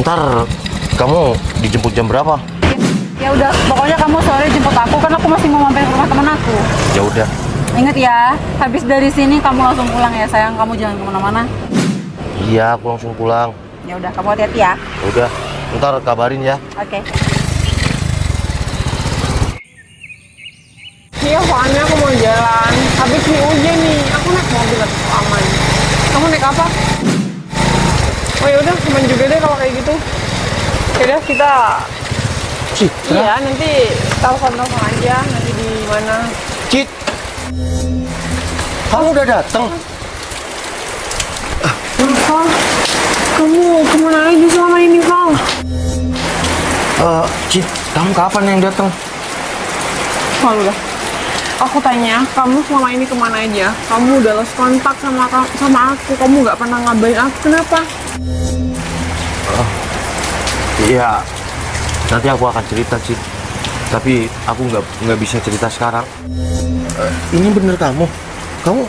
Ntar kamu dijemput jam berapa? Ya udah, pokoknya kamu sore jemput aku kan aku masih mau mampir ke rumah teman aku. Ya udah. Ingat ya, habis dari sini kamu langsung pulang ya sayang, kamu jangan kemana-mana. Iya, aku langsung pulang. Ya udah, kamu hati-hati ya. Ya udah, ntar kabarin ya. Oke. Iya, soalnya aku mau jalan. Habis nih hujan nih, aku naik mobil atau aman. Kamu naik apa? Oh ya udah, aman juga deh kalau kayak gitu. Yaudah kita. Citra. Iya, nanti telepon aja nanti di mana. Cit. Kamu udah datang? Apa? Kamu kemana aja selama ini, Kang? Cit, kamu kapan yang datang? Malu dah. Aku tanya, kamu selama ini kemana aja? Kamu udah lost kontak sama aku, kamu nggak pernah ngabarin aku, kenapa? Iya, nanti aku akan cerita, Cit. Tapi aku nggak bisa cerita sekarang. Ini bener kamu? Kamu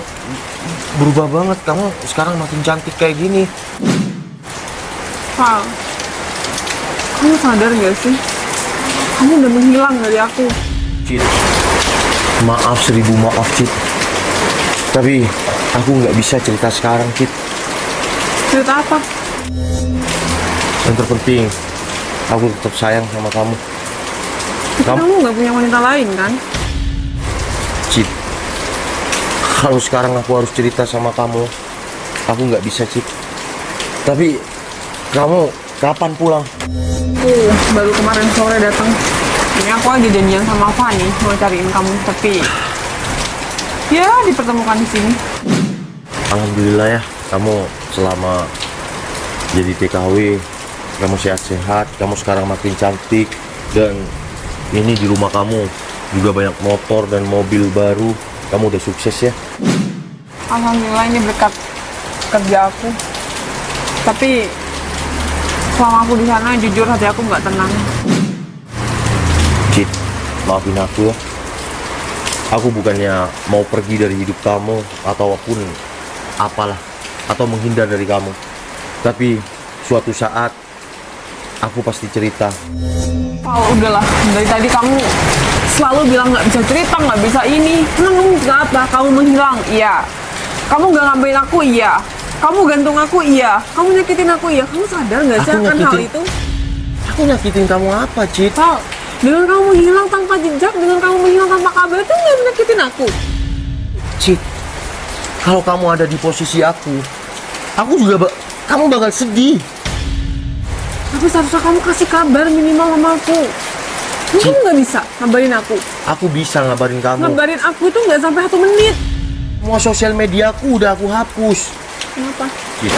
berubah banget. Kamu sekarang makin cantik kayak gini. Kang, kamu sadar nggak sih? Kamu udah menghilang dari aku. Cit, maaf 1000 maaf, Cit. Tapi aku nggak bisa cerita sekarang, Cit. Cerita apa? Yang terpenting, aku tetap sayang sama kamu. Kamu nggak punya wanita lain kan? Cit, kalau sekarang aku harus cerita sama kamu, aku nggak bisa, Cit. Tapi kamu kapan pulang? Baru kemarin sore datang. Ini aku lagi janjian sama Fani mau cariin kamu, tapi ya dipertemukan di sini. Alhamdulillah ya, kamu selama jadi TKW, kamu sehat-sehat, kamu sekarang makin cantik, dan ini di rumah kamu juga banyak motor dan mobil baru. Kamu udah sukses ya. Alhamdulillah ini berkat kerja aku. Tapi selama aku di sana jujur hati aku nggak tenang. Cit, maafin aku ya. Aku bukannya mau pergi dari hidup kamu ataupun apalah, atau menghindar dari kamu. Tapi suatu saat aku pasti cerita. Oh udahlah, dari tadi kamu selalu bilang nggak bisa cerita, nggak bisa ini. Emang kenapa? Kamu menghilang, iya. Kamu nggak ngambilin aku, iya. Kamu gantung aku, iya. Kamu nyakitin aku, iya. Kamu sadar nggak sih akan hal itu? Aku nyakitin kamu apa, Cit? Tal, dengan kamu menghilang tanpa jejak, dengan kamu menghilang tanpa kabar, itu nggak menyakitin aku. Cit, kalau kamu ada di posisi aku juga kamu bakal sedih. Tapi seharusnya kamu kasih kabar minimal sama aku. Ini kamu nggak bisa ngabarin aku. Aku bisa ngabarin kamu. Ngabarin aku itu nggak sampai 1 menit. Semua sosial media aku udah aku hapus. Kenapa? Cit,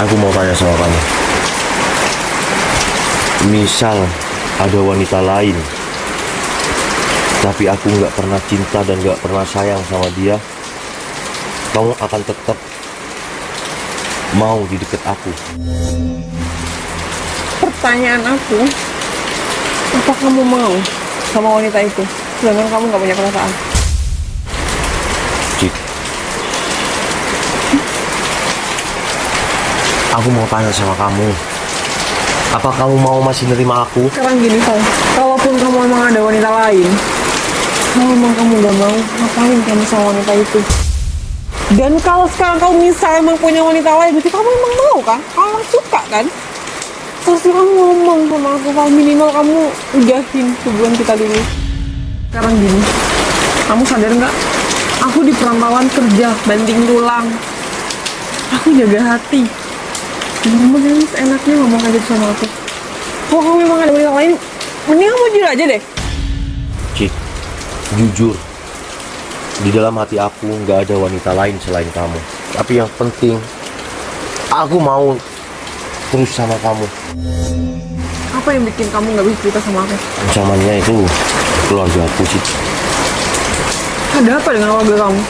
aku mau tanya sama kamu. Misal ada wanita lain, tapi aku nggak pernah cinta dan nggak pernah sayang sama dia, kamu akan tetap mau di deket aku? Pertanyaan aku, apa kamu mau sama wanita itu? Sedangkan kamu nggak punya perasaan. Cik, aku mau tanya sama kamu, apa kamu mau masih nerima aku? Sekarang gini, Sal, kalaupun kamu emang ada wanita lain, kalau emang kamu nggak mau, ngapain kamu sama wanita itu? Dan kalau sekarang kamu misalnya emang punya wanita lain, berarti kamu emang mau kan? Kamu emang suka kan? Terusnya kamu ngomong sama aku, kalau minimal kamu udahin hubungan kita dulu. Sekarang gini, kamu sadar nggak? Aku di perantauan kerja, banting tulang. Aku jaga hati. Dan kamu jangan seenaknya ngomong aja sama aku. Kalau kamu memang ada wanita lain, mending kamu jujur aja deh. Cik, jujur, di dalam hati aku nggak ada wanita lain selain kamu. Tapi yang penting, aku mau terus sama kamu. Apa yang bikin kamu nggak bisa cerita sama aku? Ancamannya itu keluarga aku, Cik. Ada apa dengan keluarga kamu?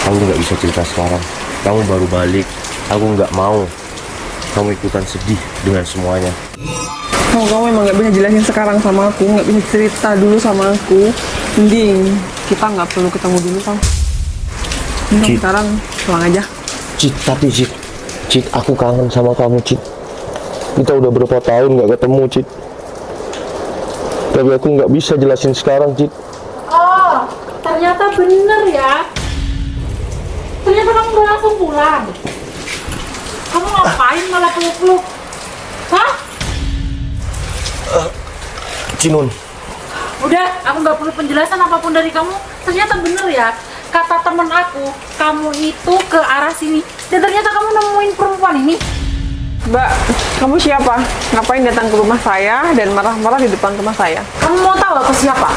Kamu nggak bisa cerita sekarang. Kamu baru balik. Aku nggak mau kamu ikutan sedih dengan semuanya. Kalau kamu emang nggak bisa jelasin sekarang sama aku, nggak bisa cerita dulu sama aku, mending kita nggak perlu ketemu dulu, Kang. Mending Cik. sekarang pulang aja. Cik, tapi Cik, aku kangen sama kamu, Cik. Kita udah berapa tahun nggak ketemu, Cit. Tapi aku nggak bisa jelasin sekarang, Cit. Oh, ternyata bener ya. Ternyata kamu udah langsung pulang. Kamu ngapain malah peluk-peluk? Hah? Cinun, Udah, aku nggak perlu penjelasan apapun dari kamu. Ternyata bener ya, kata temen aku, kamu itu ke arah sini. Dan ternyata kamu nemuin perempuan ini. Mbak, kamu siapa? Ngapain datang ke rumah saya dan marah-marah di depan rumah saya? Kamu mau tahu aku siapa?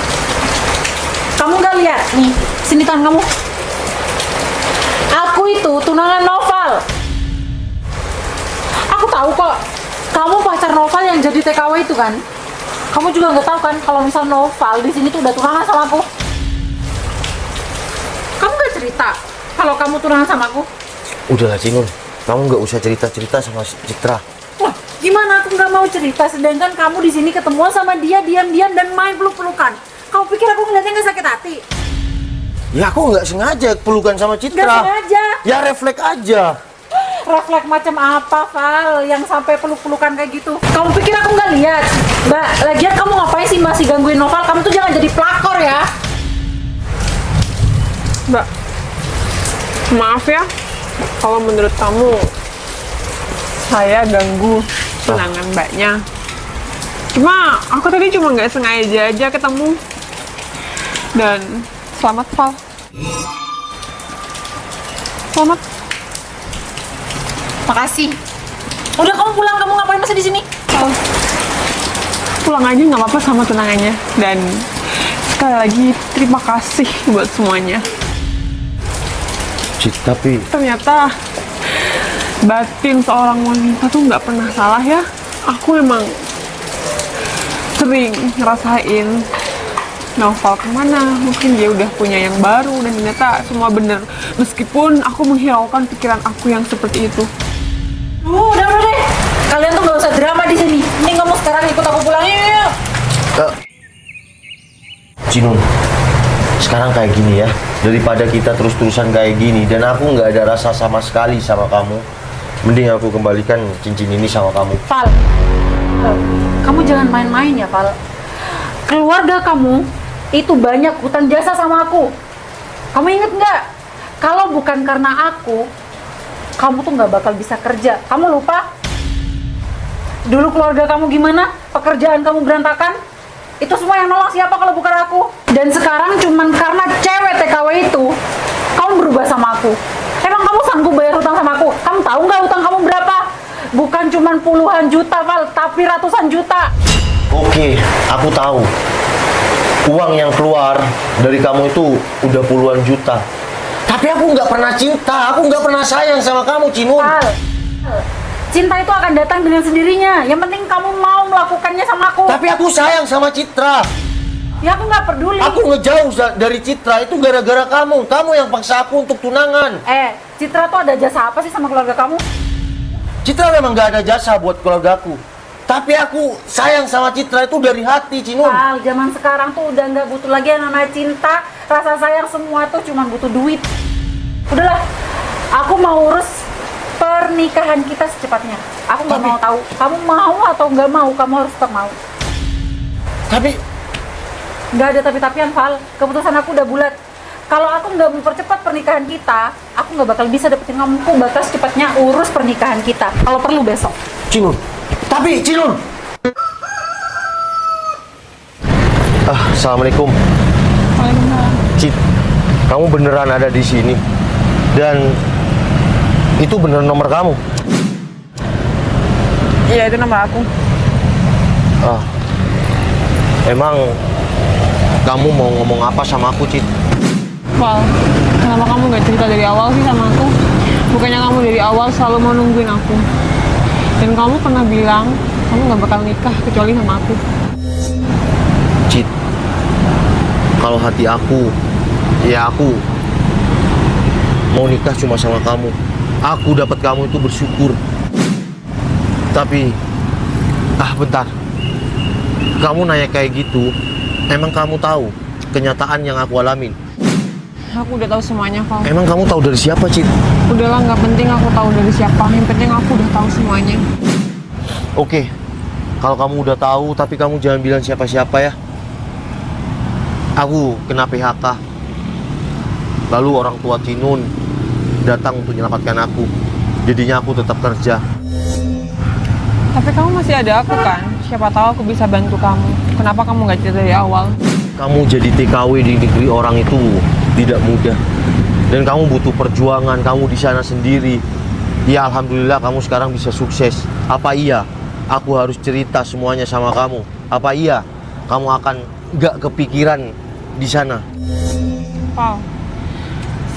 Kamu nggak lihat nih, sini tangan kamu. Aku itu tunangan Noval. Aku tahu kok, kamu pacar Noval yang jadi TKW itu kan? Kamu juga nggak tahu kan kalau misal Noval di sini tuh udah tunangan sama aku. Kamu nggak cerita kalau kamu tunangan sama aku? udahlah Cinun. Kamu nggak usah cerita-cerita sama Citra. Wah, gimana aku nggak mau cerita sedangkan kamu di sini ketemuan sama dia diam-diam dan main peluk-pelukan. Kamu pikir aku ngeliatnya nggak sakit hati? Ya aku nggak sengaja pelukan sama Citra. Nggak sengaja. Ya refleks aja. Refleks macam apa, Val, yang sampai peluk-pelukan kayak gitu? Kamu pikir aku nggak lihat? Mbak, lagian kamu ngapain sih masih gangguin Noval? Kamu tuh jangan jadi pelakor ya. Mbak, maaf ya. Kalau menurut kamu, saya ganggu tunangan mbaknya. Cuma, aku tadi cuma nggak sengaja aja ketemu. Dan selamat, Val. Selamat. Makasih. Udah kamu pulang, kamu ngapain masih di sini? Val. Pulang aja nggak apa-apa sama tunangannya. Dan sekali lagi, terima kasih buat semuanya. Cit, tapi Ternyata batin seorang wanita tuh nggak pernah salah ya. Aku emang sering ngerasain Noval kemana, mungkin dia udah punya yang baru dan ternyata semua bener. Meskipun aku menghiraukan pikiran aku yang seperti itu. Udah deh. Kalian tuh nggak usah drama di sini. Ini kamu sekarang ikut aku pulang yuk. Cinun, sekarang kayak gini ya. Daripada kita terus-terusan kayak gini dan aku nggak ada rasa sama sekali sama kamu, mending aku kembalikan cincin ini sama kamu. Val, kamu jangan main-main ya, Val. Keluarga kamu itu banyak hutang jasa sama aku. Kamu inget nggak? Kalau bukan karena aku, kamu tuh nggak bakal bisa kerja. Kamu lupa? Dulu keluarga kamu gimana? Pekerjaan kamu berantakan? Itu semua yang nolong siapa kalau bukan aku? Dan sekarang cuman karena cewek TKW itu, kamu berubah sama aku. Emang kamu sanggup bayar hutang sama aku? Kamu tahu nggak hutang kamu berapa? Bukan cuman puluhan juta, Val, tapi ratusan juta. Oke, aku tahu. Uang yang keluar dari kamu itu udah puluhan juta. Tapi aku nggak pernah cinta, aku nggak pernah sayang sama kamu, Cinun. Val, cinta itu akan datang dengan sendirinya. Yang penting kamu mau melakukannya sama aku. Tapi aku sayang sama Citra. Ya aku nggak peduli. Aku ngejauh dari Citra itu gara-gara kamu. Kamu yang paksa aku untuk tunangan. Citra tuh ada jasa apa sih sama keluarga kamu? Citra memang gak ada jasa buat keluargaku. Tapi aku sayang sama Citra itu dari hati, Cinun. Val, zaman sekarang tuh udah nggak butuh lagi yang namanya cinta. Rasa sayang semua tuh cuma butuh duit. Udahlah, aku mau urus pernikahan kita secepatnya. Aku nggak mau tahu kamu mau atau nggak mau, kamu harus tetap mau. Tapi Nggak ada tapi-tapian, Val. Keputusan aku udah bulat. Kalau aku nggak mempercepat pernikahan kita, aku nggak bakal bisa dapetin kamu. Aku bakal secepatnya urus pernikahan kita. Kalau perlu besok. Cinun. Tapi Cinun. Assalamualaikum. Waalaikumsalam. Cit, kamu beneran ada di sini. Dan itu beneran nomor kamu. Iya, itu nomor aku. Emang kamu mau ngomong apa sama aku, Cit? Val, kenapa kamu gak cerita dari awal sih sama aku? Bukannya kamu dari awal selalu mau nungguin aku. Dan kamu pernah bilang, kamu gak bakal nikah kecuali sama aku. Cit, kalau hati aku, ya aku mau nikah cuma sama kamu. Aku dapat kamu itu bersyukur. Tapi, bentar. Kamu nanya kayak gitu, emang kamu tahu kenyataan yang aku alamin? Aku udah tahu semuanya, Val. Emang kamu tahu dari siapa, Cit? Udahlah, nggak penting aku tahu dari siapa. Yang penting aku udah tahu semuanya. Oke, kalau kamu udah tahu, tapi kamu jangan bilang siapa-siapa ya. Aku kena PHK. Lalu orang tua Cinun datang untuk menyelamatkan aku. Jadinya aku tetap kerja. Tapi kamu masih ada aku kan? Siapa tahu aku bisa bantu kamu. Kenapa kamu nggak cerita dari awal? Kamu jadi TKW di negeri orang itu tidak mudah. Dan kamu butuh perjuangan, kamu di sana sendiri. Ya alhamdulillah kamu sekarang bisa sukses. Apa iya aku harus cerita semuanya sama kamu? Apa iya kamu akan gak kepikiran di sana? Pal,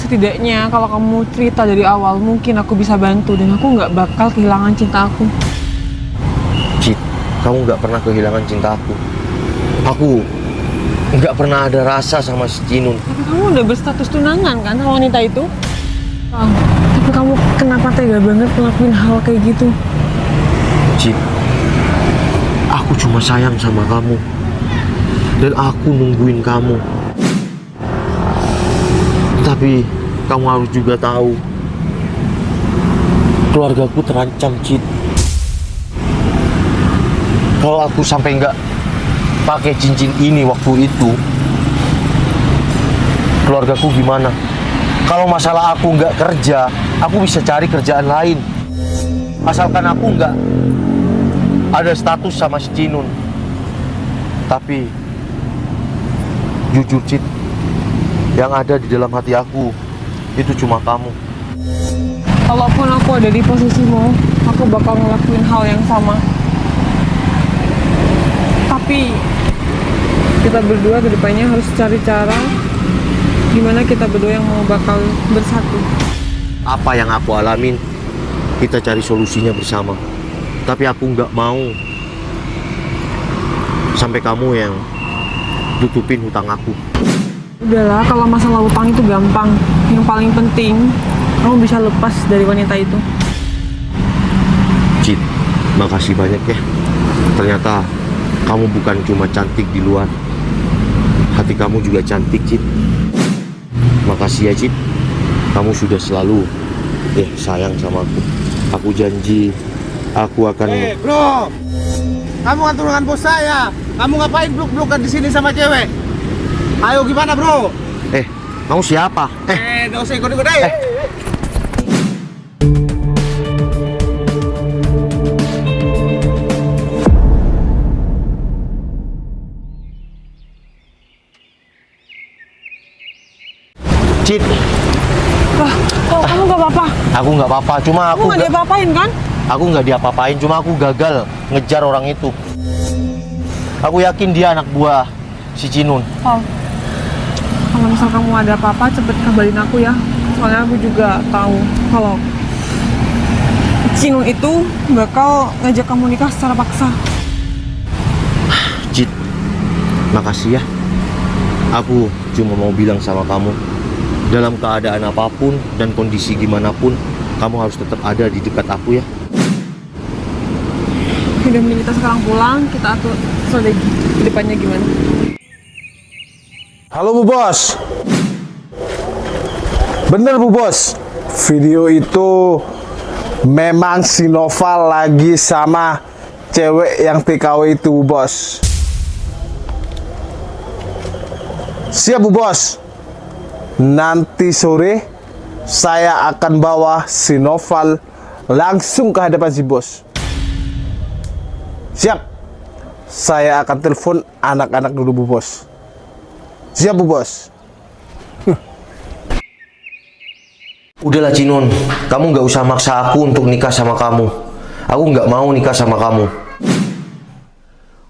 setidaknya kalau kamu cerita dari awal mungkin aku bisa bantu dan aku nggak bakal kehilangan cinta aku. Cid, kamu gak pernah kehilangan cinta aku. Aku gak pernah ada rasa sama si Cinun. Tapi kamu udah berstatus tunangan kan sama wanita itu? Pal, tapi kamu kenapa tega banget ngelakuin hal kayak gitu? Cid, aku cuma sayang sama kamu. Dan aku nungguin kamu. Tapi kamu harus juga tahu, keluargaku terancam, Cid. Kalau aku sampai nggak pakai cincin ini waktu itu, keluargaku gimana? Kalau masalah aku nggak kerja, aku bisa cari kerjaan lain. Asalkan aku nggak ada status sama si Cinun. Tapi jujur, Cid, yang ada di dalam hati aku itu cuma kamu. Kalaupun aku ada di posisimu, aku bakal ngelakuin hal yang sama. Tapi kita berdua kedepannya harus cari cara gimana kita berdua yang mau bakal bersatu. Apa yang aku alamin, kita cari solusinya bersama. Tapi aku nggak mau sampai kamu yang tutupin hutang aku. Udahlah, kalau masalah utang itu gampang. Yang paling penting, kamu bisa lepas dari wanita itu. Cid, makasih banyak ya. Ternyata kamu bukan cuma cantik di luar, hati kamu juga cantik, Cid. Makasih ya, Cid. Kamu sudah selalu sayang sama aku. Aku janji aku akan... Bro, kamu kan turunan bos saya. Kamu ngapain blok-blokan di sini sama cewek? Ayo gimana, bro? Kamu siapa? Nggak usah ikut-ikut deh. Cid, Kamu gak apa-apa? aku nggak apa-apa. Cuma Kamu gak diapa-apain kan? aku nggak diapa-apain. Cuma aku gagal ngejar orang itu. Aku yakin dia anak buah si Cinun. Paul, kalau misal kamu ada apa-apa, cepet kabarin aku ya. Soalnya aku juga tahu kalau Cinun itu bakal ngajak kamu nikah secara paksa. Cid, makasih ya. Aku cuma mau bilang sama kamu, dalam keadaan apapun dan kondisi gimana pun, kamu harus tetap ada di dekat aku ya. Udah, mending kita sekarang pulang, kita atur strategi ke depannya gimana. Halo Bu Bos. Bener Bu Bos, video itu memang si Nova lagi sama cewek yang TKW itu Bu Bos. Siap Bu Bos. Nanti sore saya akan bawa si Noval langsung ke hadapan si bos. Siap. Saya akan telepon anak-anak dulu Bu Bos. Siap Bu Bos. Udahlah Cinun, kamu nggak usah maksa aku untuk nikah sama kamu. Aku nggak mau nikah sama kamu.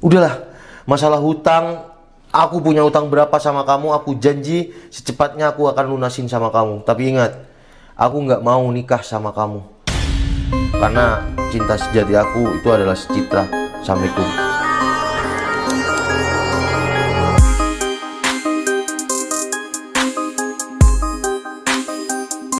Udahlah, masalah hutang, aku punya hutang berapa sama kamu, aku janji secepatnya aku akan lunasin sama kamu. Tapi ingat, aku nggak mau nikah sama kamu. Karena cinta sejati aku itu adalah si Citra. Assalamualaikum.